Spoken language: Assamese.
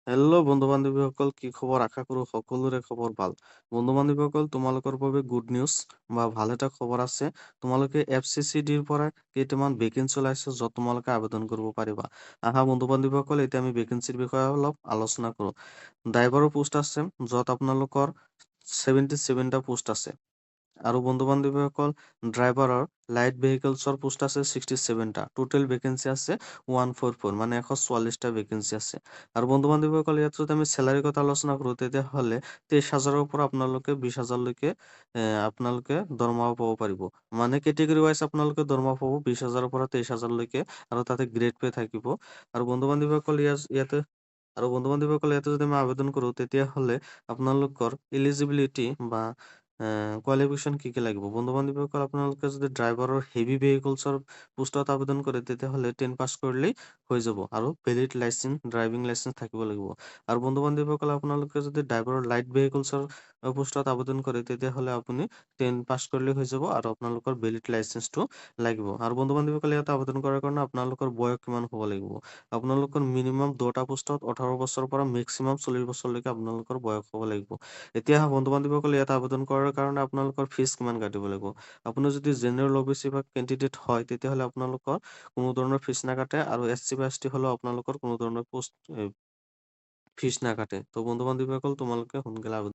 হেল্ল' বন্ধু-বান্ধৱীসকল, কি খবৰ? আশা কৰোঁ সকলোৰে খবৰ ভাল। বন্ধু-বান্ধৱীসকল, তোমালোকৰ বাবে গুড নিউজ বা ভাল এটা খবৰ আছে। তোমালোকে FCCD-ৰ পৰা কেইটামান ভেকেঞ্চি ওলাইছে য'ত তোমালোকে আবেদন কৰিব পাৰিবা। আহা বন্ধু-বান্ধৱীসকল, এতিয়া আমি ভেকেঞ্চিৰ বিষয়ে অলপ আলোচনা কৰোঁ। ড্ৰাইভাৰৰ পোষ্ট আছে য'ত আপোনালোকৰ 77টা পোষ্ট আছে। আৰু বন্ধু-বান্ধৱীসকল, ড্ৰাইভাৰৰ লাইট ভেহিকলছৰ পোষ্ট আছে 67টা। টোটেল ভেকেঞ্চি আছে 144, মানে 144টা ভেকেঞ্চি আছে। আৰু বন্ধু-বান্ধৱীসকল, ইয়াত যদি আমি চেলাৰীৰ কথা আলোচনা কৰোঁ, তেতিয়াহ'লে 23,000ৰ পৰা আপোনালোকে 20,000লৈকে আপোনালোকে দৰমহা পাব পাৰিব। মানে কেটেগৰী ৱাইজ আপোনালোকে দৰমহা পাব 20,000ৰ পৰা 23,000লৈকে, আৰু তাতে গ্ৰেড পে থাকিব। আৰু বন্ধু-বান্ধৱীসকল, ইয়াতে যদি আমি আবেদন কৰোঁ, তেতিয়াহ'লে আপোনালোকৰ এলিজিবিলিটি বা কোৱালিফিকেশ্যন কি কি লাগিব? বন্ধু-বান্ধৱীসকল, আপোনালোকে যদি ড্ৰাইভাৰৰ হেভি ভেহিকলছৰ পোষ্টত আবেদন কৰে, তেতিয়াহ'লে 10 পাছ কৰিলেই হৈ যাব, আৰু ভেলিড ড্ৰাইভিং লাইচেন্স থাকিব লাগিব। আৰু বন্ধু-বান্ধৱীসকল, আপোনালোকে যদি ড্ৰাইভাৰৰ লাইট ভেহিকলছৰ পোষ্টত আবেদন কৰে, তেতিয়াহ'লে আপুনি 10 পাছ কৰিলেই হৈ যাব, আৰু আপোনালোকৰ ভেলিড লাইচেন্সটো লাগিব। আৰু বন্ধু-বান্ধৱীসকল, ইয়াত আবেদন কৰাৰ কাৰণে আপোনালোকৰ বয়স কিমান হ'ব লাগিব? আপোনালোকৰ মিনিমাম 2টা পোষ্টত 18 বছৰৰ পৰা মেক্সিমাম 40 বছৰলৈকে আপোনালোকৰ বয়স হ'ব লাগিব। এতিয়া বন্ধু-বান্ধৱীসকল, ইয়াত আবেদন কৰাৰ কাৰণে আপোনালোকৰ ফিজ কিমান কাটিব লাগিব? আপুনি যদি জেনেৰেল OBC বা কেণ্ডিডেট হয়, তেতিয়াহ'লে আপোনালোকৰ কোনো ধৰণৰ ফিজ নাকাটে, আৰু SC বা ST হ'লেও আপোনালোকৰ কোনো ধৰণৰ ফিজ নাকাটে। তো বন্ধু-বান্ধৱীসকল, তোমালোকে সোনকালে আবেদন